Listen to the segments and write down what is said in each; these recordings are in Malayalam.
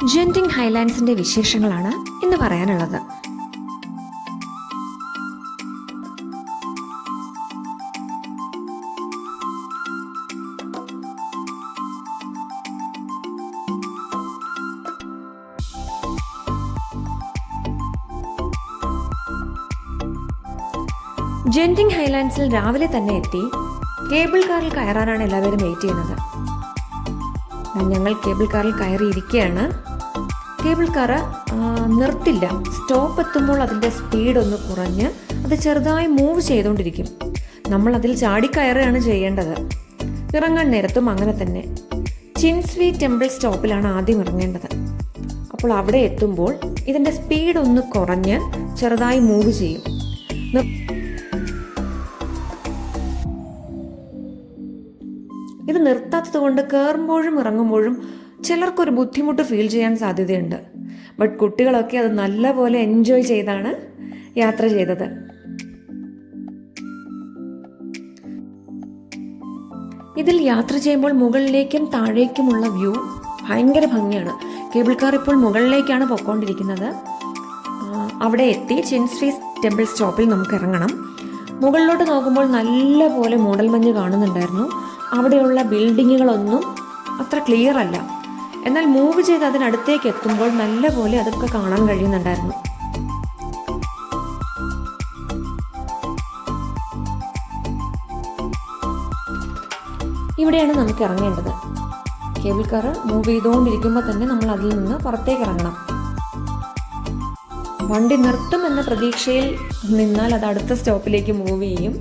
ജെൻറ്റിങ് ഹൈലാൻഡ്സിന്റെ വിശേഷങ്ങളാണ് ഇന്ന് പറയാനുള്ളത്. ജെൻറ്റിങ് ഹൈലാൻഡ്സിൽ രാവിലെ തന്നെ എത്തി കേബിൾ കാറിൽ കയറാനാണ് എല്ലാവരും വെയിറ്റ് ചെയ്യുന്നത്. ഞങ്ങൾ കേബിൾ കാറിൽ കയറിയിരിക്കുകയാണ്. കേബിൾ കാർ നിർത്തില്ല. സ്റ്റോപ്പ് എത്തുമ്പോൾ അതിൻ്റെ സ്പീഡ് ഒന്ന് കുറഞ്ഞ് അത് ചെറുതായി മൂവ് ചെയ്തുകൊണ്ടിരിക്കും. നമ്മൾ അതിൽ ചാടിക്കയറുകയാണ് ചെയ്യേണ്ടത്. ഇറങ്ങാൻ നേരത്തും അങ്ങനെ തന്നെ. ചിൻസ്വി ടെമ്പിൾ സ്റ്റോപ്പിലാണ് ആദ്യം ഇറങ്ങേണ്ടത്. അപ്പോൾ അവിടെ എത്തുമ്പോൾ ഇതിൻ്റെ സ്പീഡ് ഒന്ന് കുറഞ്ഞ് ചെറുതായി മൂവ് ചെയ്യും. ഇത് നിർത്താത്തത് കൊണ്ട് കയറുമ്പോഴും ഇറങ്ങുമ്പോഴും ചിലർക്കൊരു ബുദ്ധിമുട്ട് ഫീൽ ചെയ്യാൻ സാധ്യതയുണ്ട്. ബട്ട് കുട്ടികളൊക്കെ അത് നല്ലപോലെ എൻജോയ് ചെയ്താണ് യാത്ര ചെയ്തത്. ഇതിൽ യാത്ര ചെയ്യുമ്പോൾ മുകളിലേക്കും താഴേക്കുമുള്ള വ്യൂ ഭയങ്കര ഭംഗിയാണ്. കേബിൾ കാർ ഇപ്പോൾ മുകളിലേക്കാണ് പോയിക്കൊണ്ടിരിക്കുന്നത്. അവിടെ എത്തി ചിൻസ്വി ടെമ്പിൾ സ്റ്റോപ്പിൽ നമുക്ക് ഇറങ്ങണം. മുകളിലോട്ട് നോക്കുമ്പോൾ നല്ല പോലെ മൂടൽമഞ്ഞ് കാണുന്നുണ്ടായിരുന്നു. അവിടെയുള്ള ബിൽഡിങ്ങുകളൊന്നും അത്ര ക്ലിയർ അല്ല. എന്നാൽ മൂവ് ചെയ്ത് അതിനടുത്തേക്ക് എത്തുമ്പോൾ നല്ല പോലെ അതൊക്കെ കാണാൻ കഴിയുന്നുണ്ടായിരുന്നു. ഇവിടെയാണ് നമുക്ക് ഇറങ്ങേണ്ടത്. കേബിൾ കാർ മൂവ് ചെയ്തുകൊണ്ടിരിക്കുമ്പോൾ തന്നെ നമ്മൾ അതിൽ നിന്ന് പുറത്തേക്ക് ഇറങ്ങണം. വണ്ടി നിർത്തും എന്ന പ്രതീക്ഷയിൽ നിന്നാൽ അത് അടുത്ത സ്റ്റോപ്പിലേക്ക് മൂവ് ചെയ്യും.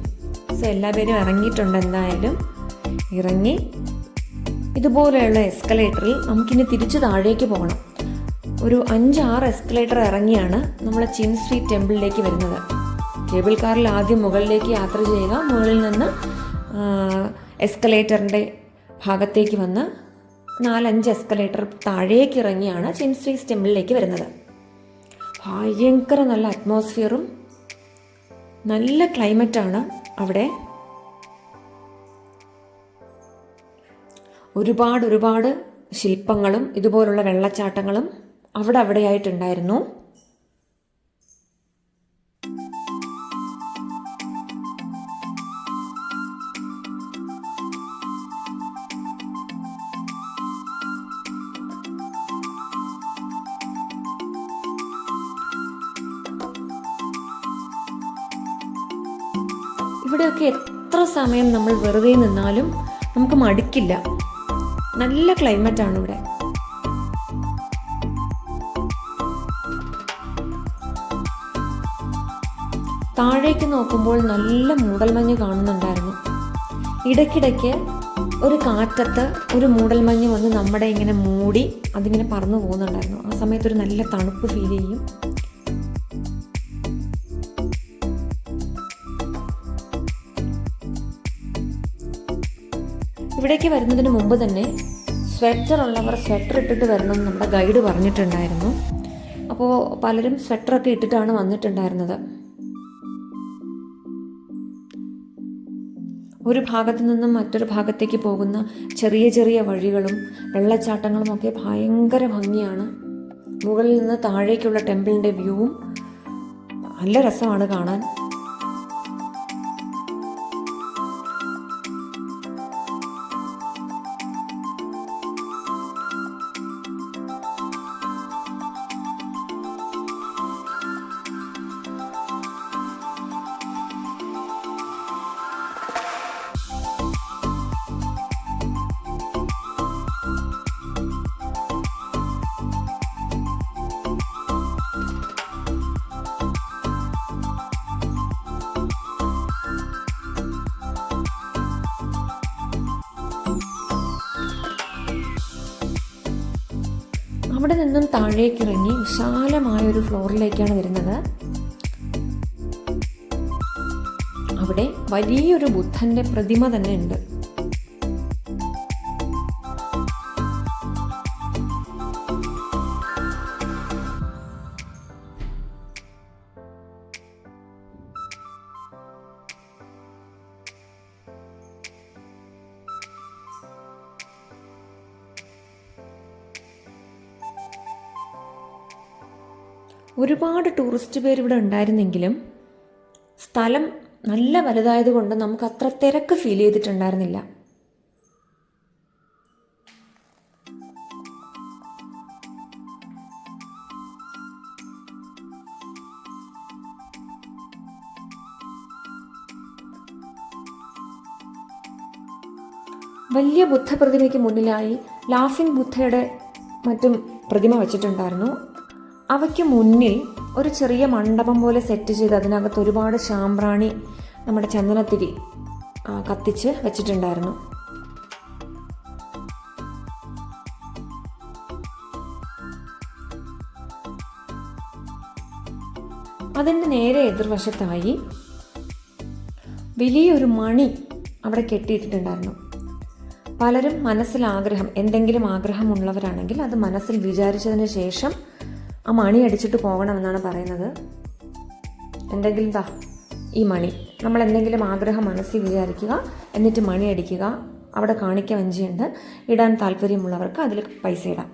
സോ എല്ലാവരും ഇറങ്ങിയിട്ടുണ്ട്. എന്തായാലും ഇറങ്ങി ഇതുപോലെയുള്ള എസ്കലേറ്ററിൽ നമുക്കിനി തിരിച്ച് താഴേക്ക് പോകണം. ഒരു 5-6 എസ്കലേറ്റർ ഇറങ്ങിയാണ് നമ്മൾ ചിൻസ്വി ടെമ്പിളിലേക്ക് വരുന്നത്. കേബിൾ കാറിൽ ആദ്യം മുകളിലേക്ക് യാത്ര ചെയ്യുക. മുകളിൽ നിന്ന് എസ്കലേറ്ററിൻ്റെ ഭാഗത്തേക്ക് വന്ന് 4-5 എസ്കലേറ്റർ താഴേക്ക് ഇറങ്ങിയാണ് ചിൻസ്വി ടെമ്പിളിലേക്ക് വരുന്നത്. ഭയങ്കര നല്ല അറ്റ്മോസ്ഫിയറും നല്ല ക്ലൈമറ്റാണ് അവിടെ. ഒരുപാട് ശില്പങ്ങളും ഇതുപോലുള്ള വെള്ളച്ചാട്ടങ്ങളും അവിടെയായിട്ടുണ്ടായിരുന്നു. ഇവിടെയൊക്കെ എത്ര സമയം നമ്മൾ വെറുതെ നിന്നാലും നമുക്ക് മടുക്കില്ല. നല്ല ക്ലൈമറ്റാണ് ഇവിടെ. താഴേക്ക് നോക്കുമ്പോൾ നല്ല മൂടൽമഞ്ഞ് കാണുന്നുണ്ടായിരുന്നു. ഇടയ്ക്കിടയ്ക്ക് ഒരു കാറ്റത്ത് ഒരു മൂടൽമഞ്ഞ് വന്ന് നമ്മുടെ ഇങ്ങനെ മൂടി അതിങ്ങനെ പറന്നു പോകുന്നുണ്ടായിരുന്നു. ആ സമയത്തൊരു നല്ല തണുപ്പ് ഫീൽ ചെയ്യും. ഇവിടേക്ക് വരുന്നതിന് മുമ്പ് തന്നെ സ്വെറ്റർ ഉള്ളവർ സ്വെറ്റർ ഇട്ടിട്ട് വരണമെന്ന് നമ്മുടെ ഗൈഡ് പറഞ്ഞിട്ടുണ്ടായിരുന്നു. അപ്പോൾ പലരും സ്വെറ്ററൊക്കെ ഇട്ടിട്ടാണ് വന്നിട്ടുണ്ടായിരുന്നത്. ഒരു ഭാഗത്തു നിന്നും മറ്റൊരു ഭാഗത്തേക്ക് പോകുന്ന ചെറിയ ചെറിയ വഴികളും വെള്ളച്ചാട്ടങ്ങളും ഒക്കെ ഭയങ്കര ഭംഗിയാണ്. മുകളിൽ നിന്ന് താഴേക്കുള്ള ടെമ്പിളിൻ്റെ വ്യൂവും നല്ല രസമാണ് കാണാൻ. അവിടെ നിന്നും താഴേക്ക് ഇറങ്ങി വിശാലമായൊരു ഫ്ലോറിലേക്കാണ് വരുന്നത്. അവിടെ വലിയൊരു ബുദ്ധൻ്റെ പ്രതിമ തന്നെ ഉണ്ട്. ഒരുപാട് ടൂറിസ്റ്റ് പേര് ഇവിടെ ഉണ്ടായിരുന്നെങ്കിലും സ്ഥലം നല്ല വലുതായതുകൊണ്ട് നമുക്ക് അത്ര തിരക്ക് ഫീൽ ചെയ്തിട്ടുണ്ടായിരുന്നില്ല. വലിയ ബുദ്ധപ്രതിമയ്ക്ക് മുന്നിലായി ലാഫിംഗ് ബുദ്ധയുടെ മറ്റും പ്രതിമ വച്ചിട്ടുണ്ടായിരുന്നു. അവയ്ക്ക് മുന്നിൽ ഒരു ചെറിയ മണ്ഡപം പോലെ സെറ്റ് ചെയ്ത് അതിനകത്ത് ഒരുപാട് ശാമ്പ്രാണി, നമ്മുടെ ചന്ദനത്തിരി കത്തിച്ച് വെച്ചിട്ടുണ്ടായിരുന്നു. അതിൻ്റെ നേരെ എതിർവശത്തായി വലിയൊരു മണി അവിടെ കെട്ടിയിട്ടിട്ടുണ്ടായിരുന്നു. പലരും മനസ്സിൽ എന്തെങ്കിലും ആഗ്രഹമുള്ളവരാണെങ്കിൽ അത് മനസ്സിൽ വിചാരിച്ചതിന് ശേഷം ആ മണി അടിച്ചിട്ട് പോകണമെന്നാണ് പറയുന്നത്. എന്തെങ്കിലും ഈ മണി, നമ്മൾ എന്തെങ്കിലും ആഗ്രഹം മനസ്സിൽ വിചാരിക്കുക, എന്നിട്ട് മണി അടിക്കുക. അവിടെ കാണിക്ക വഞ്ചിയുണ്ട്, ഇടാൻ താല്പര്യമുള്ളവർക്ക് അതിൽ പൈസ ഇടാം.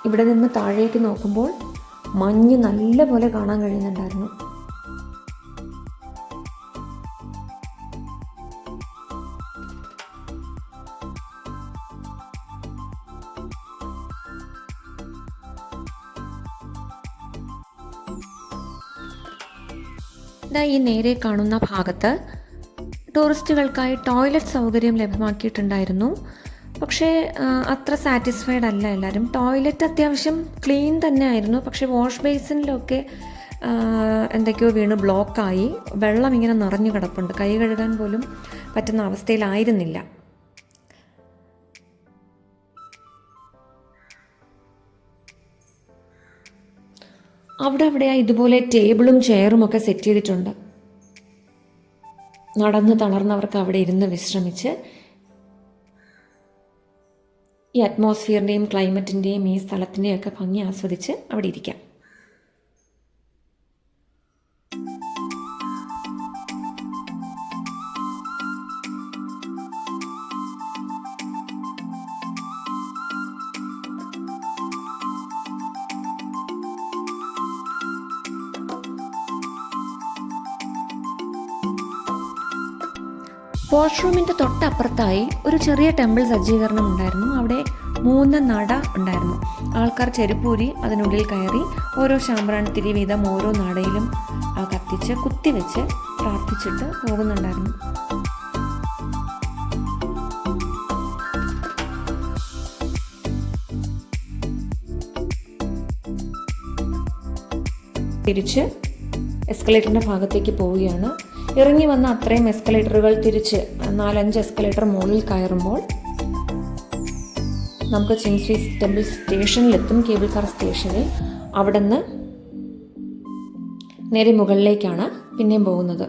ഇവിടെ നിന്ന് താഴേക്ക് നോക്കുമ്പോൾ മഞ്ഞ് നല്ല പോലെ കാണാൻ കഴിയുന്നുണ്ടായിരുന്നു. ഈ നേരെ കാണുന്ന ഭാഗത്ത് ടൂറിസ്റ്റുകൾക്കായി ടോയ്ലറ്റ് സൗകര്യം ലഭ്യമാക്കിയിട്ടുണ്ടായിരുന്നു. പക്ഷേ അത്ര സാറ്റിസ്ഫൈഡ് അല്ല എല്ലാവരും. ടോയ്ലറ്റ് അത്യാവശ്യം ക്ലീൻ തന്നെ ആയിരുന്നു, പക്ഷേ വാഷ് ബേസിനിലൊക്കെ എന്തൊക്കെയോ വീണ് ബ്ലോക്കായി വെള്ളം ഇങ്ങനെ നിറഞ്ഞു കിടപ്പുണ്ട്. കൈ കഴുകാൻ പോലും പറ്റുന്ന അവസ്ഥയിലായിരുന്നില്ല. അവിടെയായി ഇതുപോലെ ടേബിളും ചെയറും ഒക്കെ സെറ്റ് ചെയ്തിട്ടുണ്ട്. നടന്ന് തളർന്നവർക്ക് അവിടെ ഇരുന്ന് വിശ്രമിച്ച് ഈ അറ്റ്മോസ്ഫിയറിൻ്റെയും ക്ലൈമറ്റിൻ്റെയും ഈ സ്ഥലത്തിൻ്റെയും ഒക്കെ ഭംഗി ആസ്വദിച്ച് അവിടെ ഇരിക്കാം. വാഷ്റൂമിൻ്റെ തൊട്ടപ്പുറത്തായി ഒരു ചെറിയ ടെമ്പിൾ സജ്ജീകരണം ഉണ്ടായിരുന്നു. അവിടെ 3 നട ഉണ്ടായിരുന്നു. ആൾക്കാർ ചെരുപ്പൂരി അതിനുള്ളിൽ കയറി ഓരോ ശാമ്പ്രാണിത്തിരി വീതം ഓരോ നടയിലും കത്തിച്ച് കുത്തിവെച്ച് പ്രാർത്ഥിച്ചിട്ട് പോകുന്നുണ്ടായിരുന്നു. തിരിച്ച് എസ്കലേറ്ററിൻ്റെ ഭാഗത്തേക്ക് പോവുകയാണ്. ഇറങ്ങി വന്ന അത്രയും എസ്കലേറ്ററുകൾ തിരിച്ച് 4-5 എസ്കലേറ്റർ മുകളിൽ കയറുമ്പോൾ നമുക്ക് ചിങ്സ്വി ടെമ്പിൾ സ്റ്റേഷനിലെത്തും. കേബിൾ കാർ സ്റ്റേഷനിൽ. അവിടെ നിന്ന് നേരെ മുകളിലേക്കാണ് പിന്നെയും പോകുന്നത്.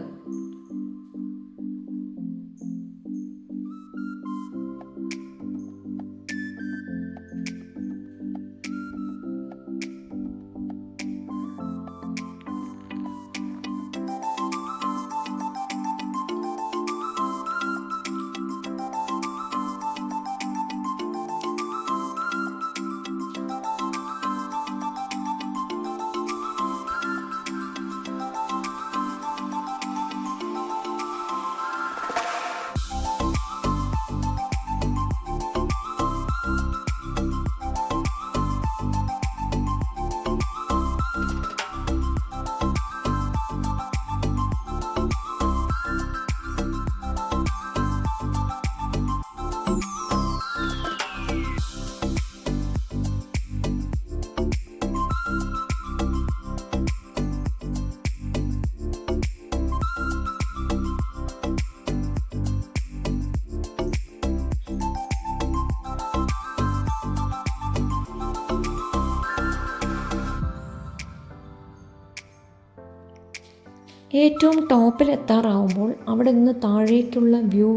ഏറ്റവും ടോപ്പിലെത്താറാവുമ്പോൾ അവിടെ നിന്ന് താഴേക്കുള്ള വ്യൂ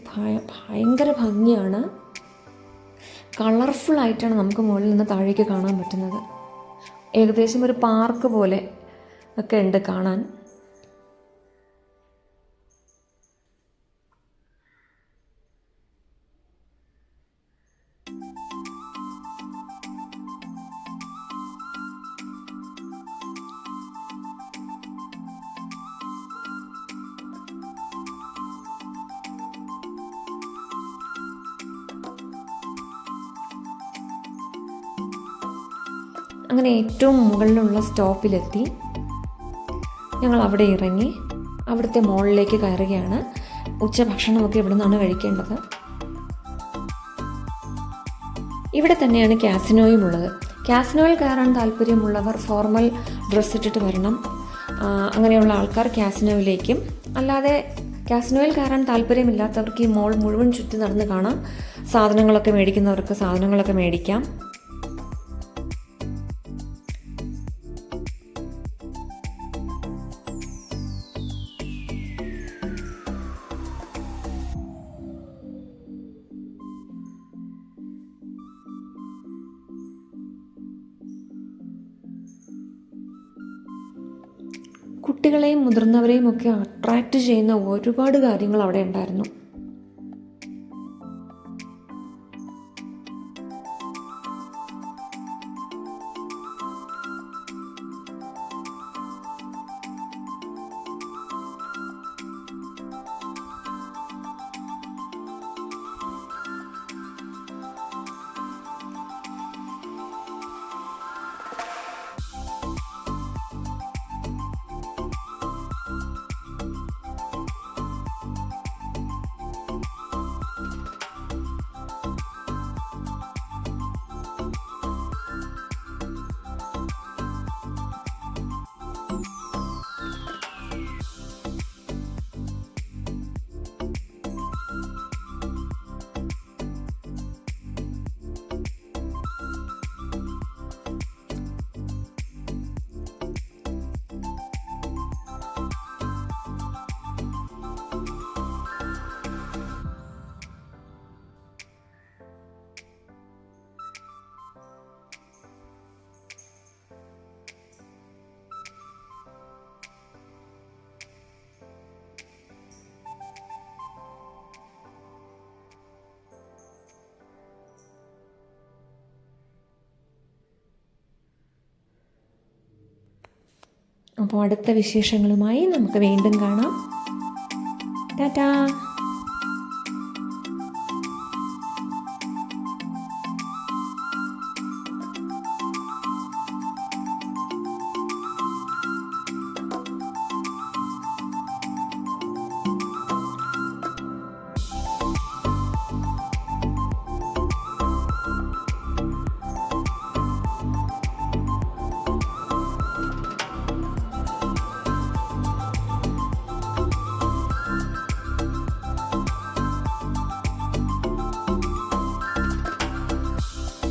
ഭയങ്കര ഭംഗിയാണ്. കളർഫുള്ളായിട്ടാണ് നമുക്ക് മുകളിൽ നിന്ന് താഴേക്ക് കാണാൻ പറ്റുന്നത്. ഏകദേശം ഒരു പാർക്ക് പോലെ ഒക്കെ ഉണ്ട് കാണാൻ. അങ്ങനെ ഏറ്റവും മുകളിലുള്ള സ്റ്റോപ്പിലെത്തി. ഞങ്ങൾ അവിടെ ഇറങ്ങി അവിടുത്തെ മോളിലേക്ക് കയറുകയാണ്. ഉച്ചഭക്ഷണമൊക്കെ ഇവിടെ നിന്നാണ് കഴിക്കേണ്ടത്. ഇവിടെ തന്നെയാണ് കാസിനോയും ഉള്ളത്. കാസിനോയിൽ കയറാൻ താല്പര്യമുള്ളവർ ഫോർമൽ ഡ്രസ്സ് ഇട്ടിട്ട് വരണം. അങ്ങനെയുള്ള ആൾക്കാർ കാസിനോയിലേക്കും, അല്ലാതെ കാസിനോയിൽ കയറാൻ താല്പര്യമില്ലാത്തവർക്ക് ഈ മോൾ മുഴുവൻ ചുറ്റി നടന്ന് കാണാം. സാധനങ്ങളൊക്കെ മേടിക്കുന്നവർക്ക് സാധനങ്ങളൊക്കെ മേടിക്കാം. കുട്ടികളെയും മുതിർന്നവരെയും ഒക്കെ അട്രാക്റ്റ് ചെയ്യുന്ന ഒരുപാട് കാര്യങ്ങൾ അവിടെ ഉണ്ടായിരുന്നു. അപ്പോൾ അടുത്ത വിശേഷങ്ങളുമായി നമുക്ക് വീണ്ടും കാണാം. ടാറ്റാ.